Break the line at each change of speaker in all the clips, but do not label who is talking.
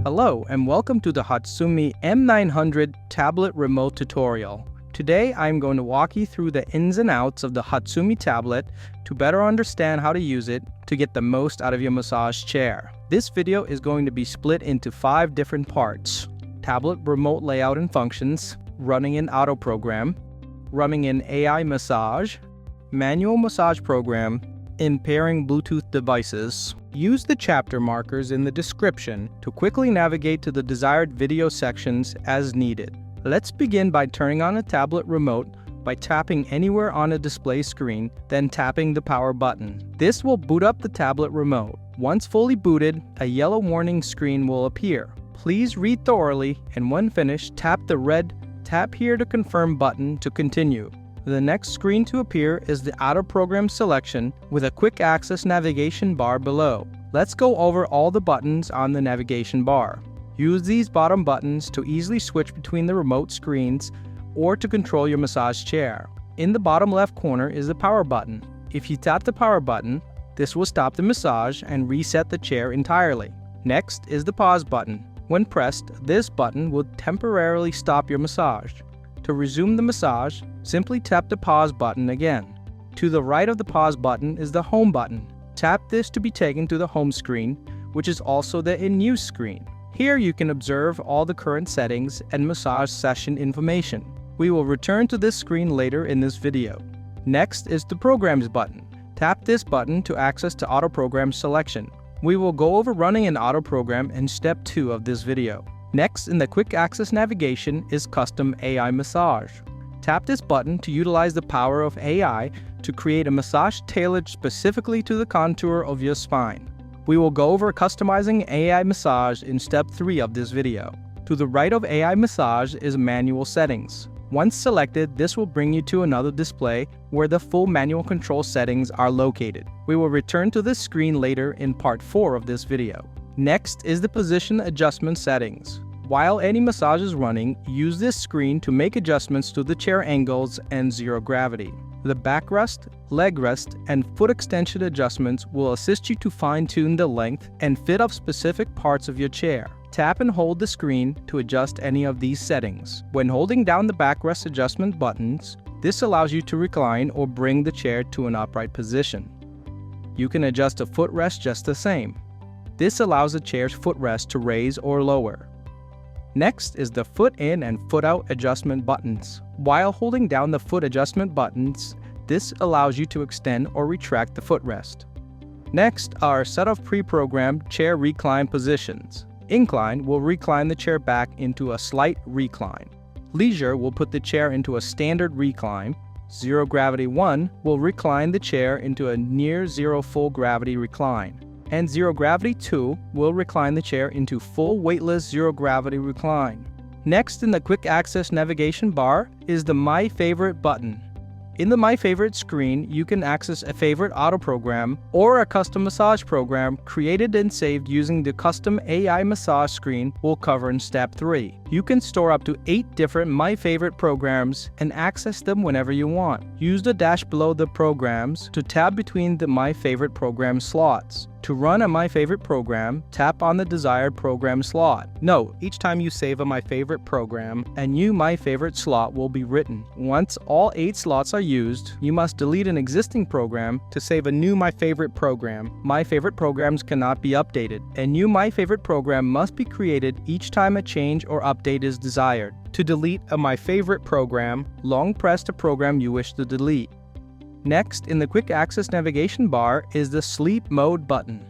Hello and welcome to the Hatsumei M900 tablet remote tutorial. Today I'm going to walk you through the ins and outs of the Hatsumei tablet to better understand how to use it to get the most out of your massage chair. This video is going to be split into 5 different parts: tablet remote layout and functions, running an auto program, running an AI massage, manual massage program, and pairing Bluetooth devices. Use the chapter markers in the description to quickly navigate to the desired video sections as needed. Let's begin by turning on a tablet remote by tapping anywhere on a display screen, then tapping the power button. This will boot up the tablet remote. Once fully booted, a yellow warning screen will appear. Please read thoroughly, and when finished, tap the red "Tap here to confirm" button to continue. The next screen to appear is the auto program selection with a quick access navigation bar below. Let's go over all the buttons on the navigation bar. Use these bottom buttons to easily switch between the remote screens or to control your massage chair. In the bottom left corner is the power button. If you tap the power button, this will stop the massage and reset the chair entirely. Next is the pause button. When pressed, this button will temporarily stop your massage. To resume the massage, simply tap the pause button again. To the right of the pause button is the home button. Tap this to be taken to the home screen, which is also the in use screen. Here you can observe all the current settings and massage session information. We will return to this screen later in this video. Next is the programs button. Tap this button to access the auto program selection. We will go over running an auto program in step 2 of this video. Next in the quick access navigation is custom AI massage. Tap this button to utilize the power of AI to create a massage tailored specifically to the contour of your spine. We will go over customizing AI massage in step 3 of this video. To the right of AI massage is manual settings. Once selected, this will bring you to another display where the full manual control settings are located. We will return to this screen later in part 4 of this video. Next is the position adjustment settings. While any massage is running, use this screen to make adjustments to the chair angles and zero gravity. The backrest, leg rest, and foot extension adjustments will assist you to fine-tune the length and fit of specific parts of your chair. Tap and hold the screen to adjust any of these settings. When holding down the backrest adjustment buttons, this allows you to recline or bring the chair to an upright position. You can adjust the footrest just the same. This allows the chair's footrest to raise or lower. Next is the foot in and foot out adjustment buttons. While holding down the foot adjustment buttons, this allows you to extend or retract the footrest. Next are a set of pre-programmed chair recline positions. Incline will recline the chair back into a slight recline. Leisure will put the chair into a standard recline. Zero Gravity 1 will recline the chair into a near zero full gravity recline. And Zero Gravity 2 will recline the chair into full weightless zero gravity recline. Next in the quick access navigation bar is the My Favorite button. In the My Favorite screen, you can access a favorite auto program or a custom massage program created and saved using the custom AI massage screen we'll cover in step 3. You can store up to 8 different My Favorite programs and access them whenever you want. Use the dash below the programs to tab between the My Favorite program slots. To run a My Favorite program, tap on the desired program slot. Note, each time you save a My Favorite program, a new My Favorite slot will be written. Once all 8 slots are used, you must delete an existing program to save a new My Favorite program. My Favorite programs cannot be updated. A new My Favorite program must be created each time a change or update is desired. To delete a My Favorite program, long press the program you wish to delete. Next, in the quick access navigation bar is the sleep mode button.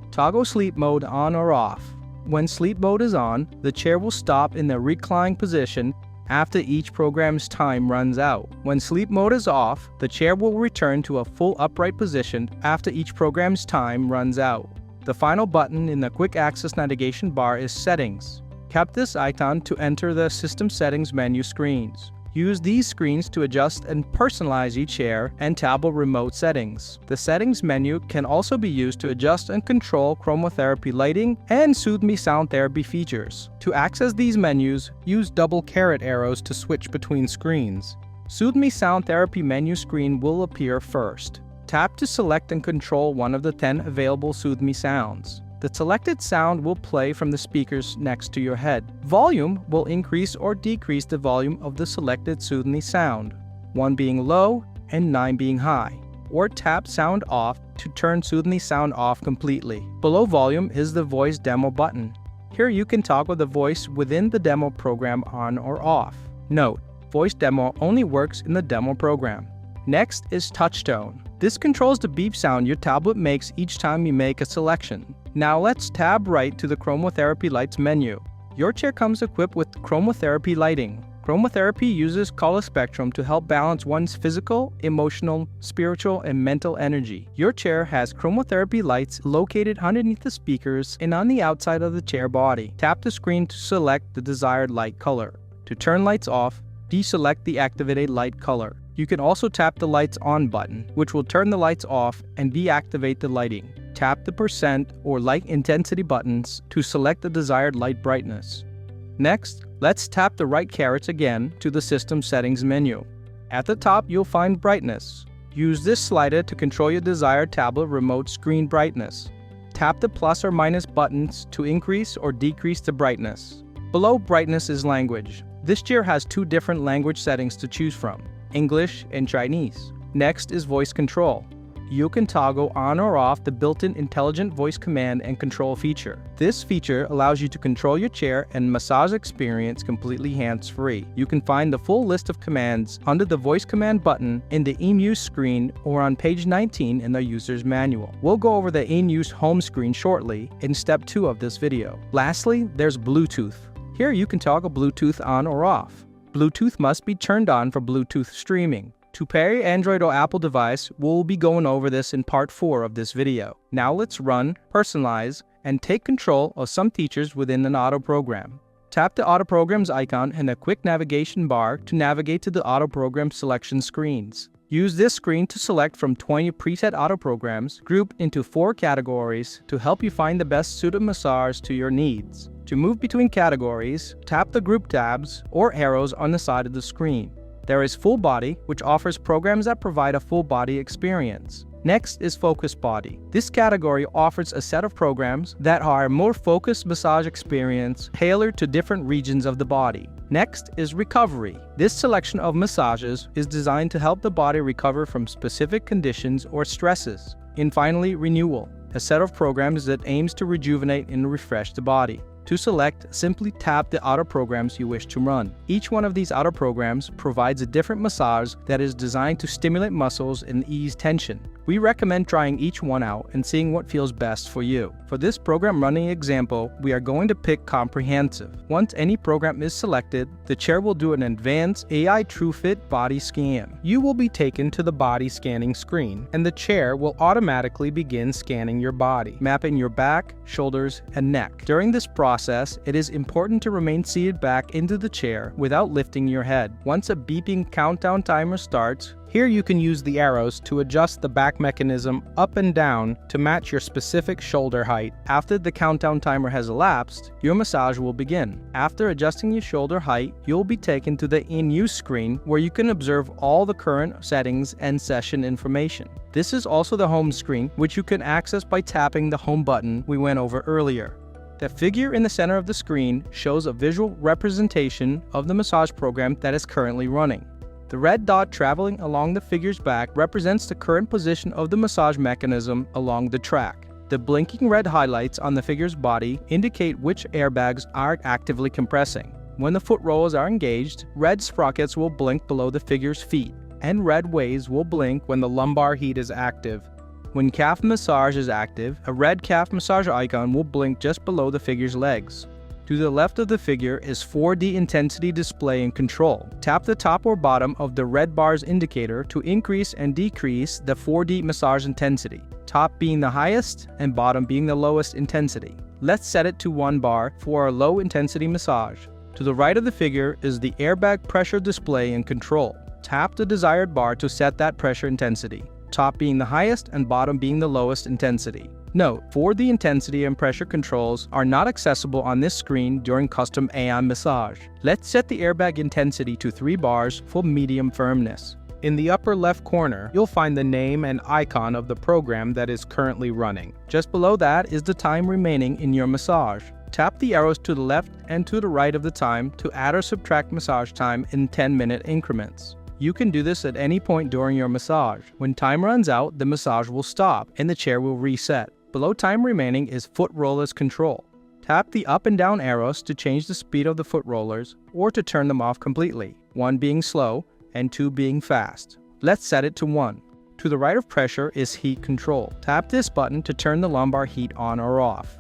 Toggle sleep mode on or off. When sleep mode is on, the chair will stop in the recline position after each program's time runs out. When sleep mode is off, the chair will return to a full upright position after each program's time runs out. The final button in the quick access navigation bar is settings. Tap this icon to enter the system settings menu screens. Use these screens to adjust and personalize each chair and tablet remote settings. The settings menu can also be used to adjust and control chromotherapy lighting and Soothe Me sound therapy features. To access these menus, use double caret arrows to switch between screens. Soothe Me sound therapy menu screen will appear first. Tap to select and control one of the 10 available Soothe Me sounds. The selected sound will play from the speakers next to your head. Volume will increase or decrease the volume of the selected soothing sound, 1 being low and 9 being high. Or tap sound off to turn soothing sound off completely. Below volume is the voice demo button. Here you can toggle the voice within the demo program on or off. Note, voice demo only works in the demo program. Next is touch tone. This controls the beep sound your tablet makes each time you make a selection. Now let's tab right to the Chromotherapy lights menu. Your chair comes equipped with chromotherapy lighting. Chromotherapy uses color spectrum to help balance one's physical, emotional, spiritual, and mental energy. Your chair has chromotherapy lights located underneath the speakers and on the outside of the chair body. Tap the screen to select the desired light color. To turn lights off, deselect the activated light color. You can also tap the lights on button, which will turn the lights off and deactivate the lighting. Tap the percent or light intensity buttons to select the desired light brightness. Next, let's tap the right carrots again to the System Settings menu. At the top, you'll find Brightness. Use this slider to control your desired tablet remote screen brightness. Tap the plus or minus buttons to increase or decrease the brightness. Below Brightness is Language. This chair has 2 different language settings to choose from, English and Chinese. Next is Voice Control. You can toggle on or off the built-in intelligent voice command and control feature. This feature allows you to control your chair and massage experience completely hands-free. You can find the full list of commands under the voice command button in the in-use screen or on page 19 in the user's manual. We'll go over the in-use home screen shortly in step 2 of this video. Lastly, there's Bluetooth. Here you can toggle Bluetooth on or off. Bluetooth must be turned on for Bluetooth streaming. To pair your Android or Apple device, we'll be going over this in part 4 of this video. Now let's run, personalize, and take control of some features within an auto program. Tap the auto programs icon in the quick navigation bar to navigate to the auto program selection screens. Use this screen to select from 20 preset auto programs grouped into 4 categories to help you find the best suited massage to your needs. To move between categories, tap the group tabs or arrows on the side of the screen. There is Full Body, which offers programs that provide a full body experience. Next is Focus Body. This category offers a set of programs that are a more focused massage experience tailored to different regions of the body. Next is Recovery. This selection of massages is designed to help the body recover from specific conditions or stresses. And finally, Renewal, a set of programs that aims to rejuvenate and refresh the body. To select, simply tap the auto programs you wish to run. Each one of these auto programs provides a different massage that is designed to stimulate muscles and ease tension. We recommend trying each one out and seeing what feels best for you. For this program running example, we are going to pick Comprehensive. Once any program is selected, the chair will do an advanced AI TrueFit body scan. You will be taken to the body scanning screen, and the chair will automatically begin scanning your body, mapping your back, shoulders, and neck. During this process, it is important to remain seated back into the chair without lifting your head. Once a beeping countdown timer starts, here you can use the arrows to adjust the back mechanism up and down to match your specific shoulder height. After the countdown timer has elapsed, your massage will begin. After adjusting your shoulder height, you'll be taken to the in-use screen where you can observe all the current settings and session information. This is also the home screen, which you can access by tapping the home button we went over earlier. The figure in the center of the screen shows a visual representation of the massage program that is currently running. The red dot traveling along the figure's back represents the current position of the massage mechanism along the track. The blinking red highlights on the figure's body indicate which airbags are actively compressing. When the foot rolls are engaged, red sprockets will blink below the figure's feet, and red waves will blink when the lumbar heat is active. When calf massage is active, a red calf massage icon will blink just below the figure's legs. To the left of the figure is 4D intensity display and control. Tap the top or bottom of the red bar's indicator to increase and decrease the 4D massage intensity, top being the highest and bottom being the lowest intensity. Let's set it to 1 bar for a low intensity massage. To the right of the figure is the airbag pressure display and control. Tap the desired bar to set that pressure intensity, top being the highest and bottom being the lowest intensity. Note, 4D intensity and pressure controls are not accessible on this screen during custom AI massage. Let's set the airbag intensity to 3 bars for medium firmness. In the upper left corner, you'll find the name and icon of the program that is currently running. Just below that is the time remaining in your massage. Tap the arrows to the left and to the right of the time to add or subtract massage time in 10-minute increments. You can do this at any point during your massage. When time runs out, the massage will stop and the chair will reset. Below time remaining is foot rollers control. Tap the up and down arrows to change the speed of the foot rollers or to turn them off completely, 1 being slow and 2 being fast. Let's set it to 1. To the right of pressure is heat control. Tap this button to turn the lumbar heat on or off.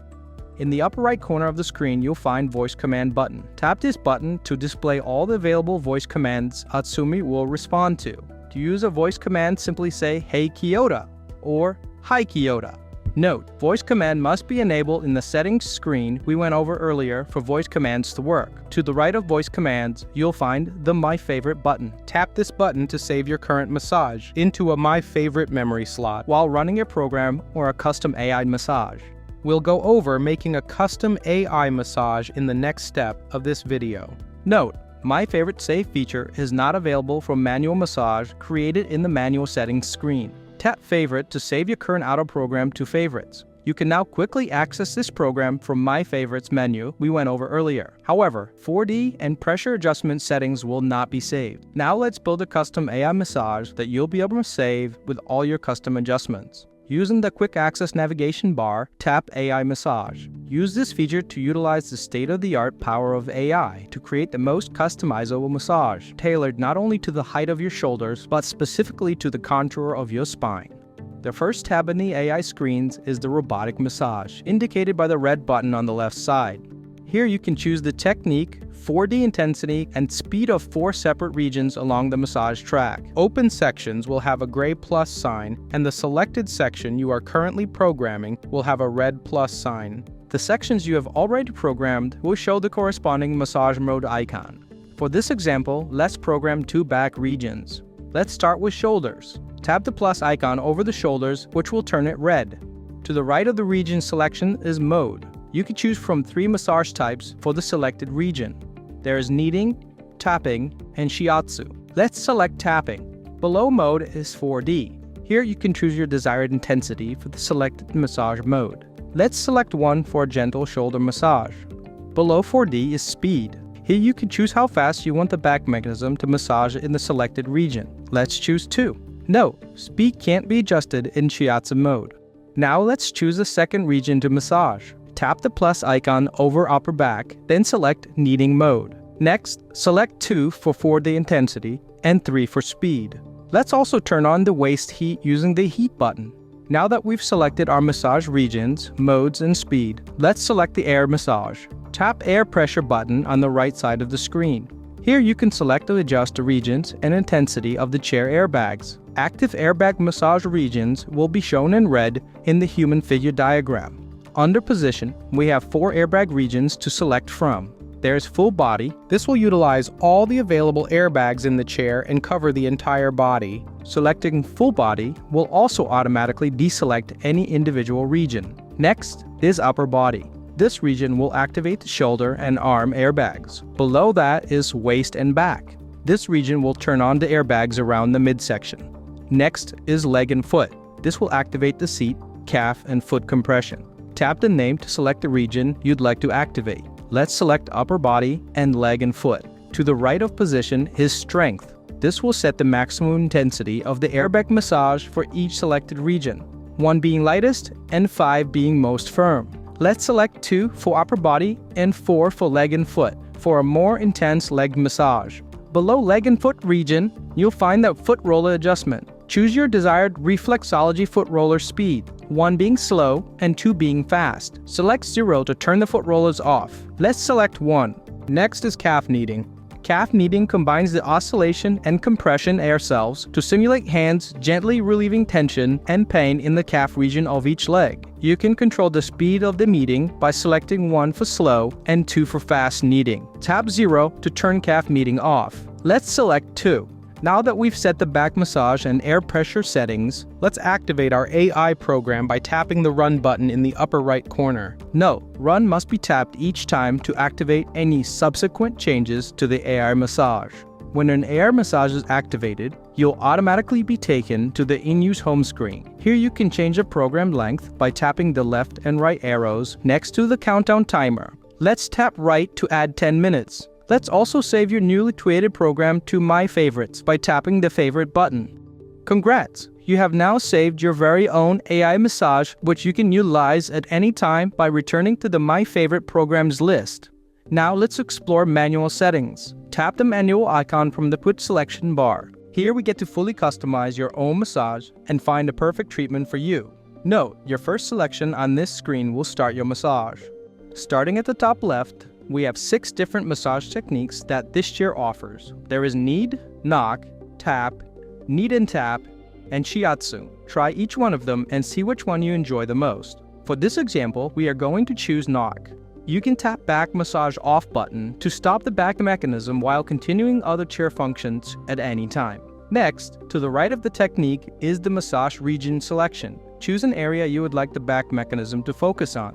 In the upper right corner of the screen, you'll find voice command button. Tap this button to display all the available voice commands Hatsumei will respond to. To use a voice command, simply say, "Hey Kyota" or "Hi Kyota." Note, voice command must be enabled in the settings screen we went over earlier for voice commands to work. To the right of voice commands, you'll find the My Favorite button. Tap this button to save your current massage into a My Favorite memory slot while running a program or a custom AI massage. We'll go over making a custom AI massage in the next step of this video. Note, My Favorite Save feature is not available for manual massage created in the manual settings screen. Tap Favorite to save your current auto program to Favorites. You can now quickly access this program from My Favorites menu we went over earlier. However, 4D and pressure adjustment settings will not be saved. Now let's build a custom AI massage that you'll be able to save with all your custom adjustments. Using the quick access navigation bar, tap AI Massage. Use this feature to utilize the state-of-the-art power of AI to create the most customizable massage, tailored not only to the height of your shoulders, but specifically to the contour of your spine. The first tab in the AI screens is the robotic massage, indicated by the red button on the left side. Here you can choose the technique, 4D intensity, and speed of 4 separate regions along the massage track. Open sections will have a gray plus sign, and the selected section you are currently programming will have a red plus sign. The sections you have already programmed will show the corresponding massage mode icon. For this example, let's program 2 back regions. Let's start with shoulders. Tap the plus icon over the shoulders, which will turn it red. To the right of the region selection is mode. You can choose from 3 massage types for the selected region. There is kneading, tapping, and shiatsu. Let's select tapping. Below mode is 4D. Here you can choose your desired intensity for the selected massage mode. Let's select one for a gentle shoulder massage. Below 4D is speed. Here you can choose how fast you want the back mechanism to massage in the selected region. Let's choose 2. Note, speed can't be adjusted in shiatsu mode. Now let's choose a second region to massage. Tap the plus icon over upper back, then select kneading mode. Next, select 2 for 4D intensity and 3 for speed. Let's also turn on the waist heat using the heat button. Now that we've selected our massage regions, modes, and speed, let's select the air massage. Tap air pressure button on the right side of the screen. Here you can select and adjust the regions and intensity of the chair airbags. Active airbag massage regions will be shown in red in the human figure diagram. Under position, we have 4 airbag regions to select from. There's full body. This will utilize all the available airbags in the chair and cover the entire body. Selecting full body will also automatically deselect any individual region. Next is upper body. This region will activate the shoulder and arm airbags. Below that is waist and back. This region will turn on the airbags around the midsection. Next is leg and foot. This will activate the seat, calf, and foot compression. Tap the name to select the region you'd like to activate. Let's select upper body and leg and foot. To the right of position is strength. This will set the maximum intensity of the airbag massage for each selected region, 1 being lightest and 5 being most firm. Let's select 2 for upper body and 4 for leg and foot for a more intense leg massage. Below leg and foot region, you'll find the foot roller adjustment. Choose your desired reflexology foot roller speed, 1 being slow and 2 being fast. Select 0 to turn the foot rollers off. Let's select 1. Next is calf kneading. Calf kneading combines the oscillation and compression air cells to simulate hands gently relieving tension and pain in the calf region of each leg. You can control the speed of the kneading by selecting 1 for slow and 2 for fast kneading. Tap 0 to turn calf kneading off. Let's select 2. Now that we've set the back massage and air pressure settings, let's activate our AI program by tapping the Run button in the upper right corner. Note, Run must be tapped each time to activate any subsequent changes to the AI massage. When an air massage is activated, you'll automatically be taken to the in-use home screen. Here you can change the program length by tapping the left and right arrows next to the countdown timer. Let's tap right to add 10 minutes. Let's also save your newly created program to My Favorites by tapping the favorite button. Congrats! You have now saved your very own AI massage, which you can utilize at any time by returning to the My Favorite Programs list. Now let's explore manual settings. Tap the manual icon from the Quick Selection bar. Here we get to fully customize your own massage and find a perfect treatment for you. Note, your first selection on this screen will start your massage. Starting at the top left, we have 6 different massage techniques that this chair offers. There is knead, knock, tap, knead and tap, and shiatsu. Try each one of them and see which one you enjoy the most. For this example, we are going to choose knock. You can tap back massage off button to stop the back mechanism while continuing other chair functions at any time. Next, to the right of the technique is the massage region selection. Choose an area you would like the back mechanism to focus on.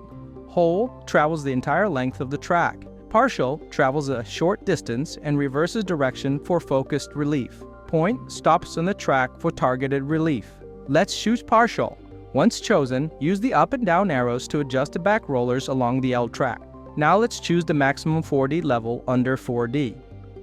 Whole travels the entire length of the track. Partial travels a short distance and reverses direction for focused relief. Point stops on the track for targeted relief. Let's choose partial. Once chosen, use the up and down arrows to adjust the back rollers along the L track. Now let's choose the maximum 4D level under 4D.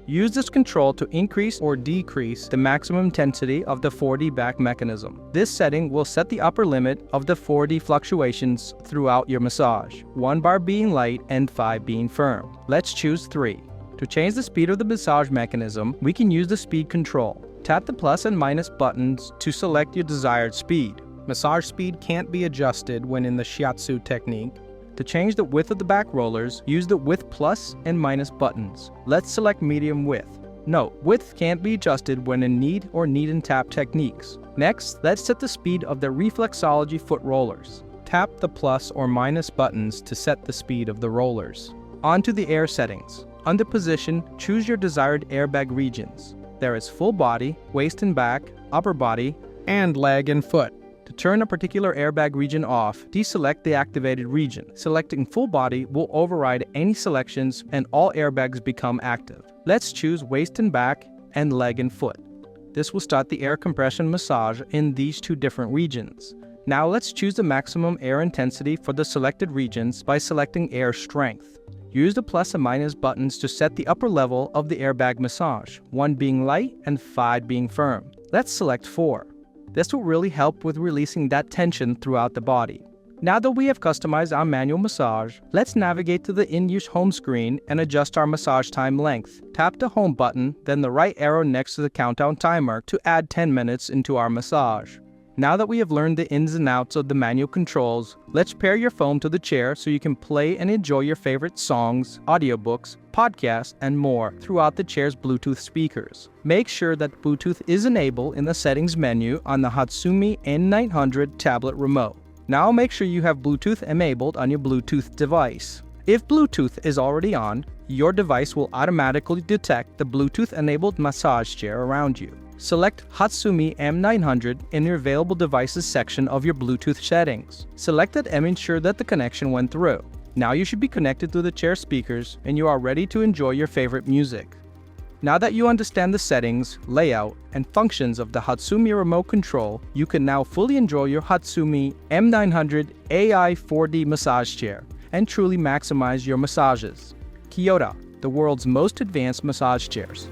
Use this control to increase or decrease the maximum intensity of the 4D back mechanism. This setting will set the upper limit of the 4D fluctuations throughout your massage, 1 bar being light and 5 being firm. Let's choose 3. To change the speed of the massage mechanism, we can use the speed control. Tap the plus and minus buttons to select your desired speed. Massage speed can't be adjusted when in the shiatsu technique. To change the width of the back rollers, use the width plus and minus buttons. Let's select medium width. Note, width can't be adjusted when in knead or knead and tap techniques. Next, let's set the speed of the reflexology foot rollers. Tap the plus or minus buttons to set the speed of the rollers. On to the air settings. Under position, choose your desired airbag regions. There is full body, waist and back, upper body, and leg and foot. To turn a particular airbag region off, deselect the activated region. Selecting full body will override any selections and all airbags become active. Let's choose waist and back and leg and foot. This will start the air compression massage in these 2 different regions. Now let's choose the maximum air intensity for the selected regions by selecting air strength. Use the plus and minus buttons to set the upper level of the airbag massage, 1 being light and 5 being firm. Let's select 4. This will really help with releasing that tension throughout the body. Now that we have customized our manual massage, let's navigate to the in-use home screen and adjust our massage time length. Tap the home button, then the right arrow next to the countdown timer to add 10 minutes into our massage. Now that we have learned the ins and outs of the manual controls, let's pair your phone to the chair so you can play and enjoy your favorite songs, audiobooks, podcasts, and more throughout the chair's Bluetooth speakers. Make sure that Bluetooth is enabled in the settings menu on the Hatsumei M900 tablet remote. Now make sure you have Bluetooth enabled on your Bluetooth device. If Bluetooth is already on, your device will automatically detect the Bluetooth-enabled massage chair around you. Select Hatsumei M900 in your available devices section of your Bluetooth settings. Select it and ensure that the connection went through. Now you should be connected to the chair speakers and you are ready to enjoy your favorite music. Now that you understand the settings, layout, and functions of the Hatsumei remote control, you can now fully enjoy your Hatsumei M900 AI 4D massage chair and truly maximize your massages. Kyota, the world's most advanced massage chairs.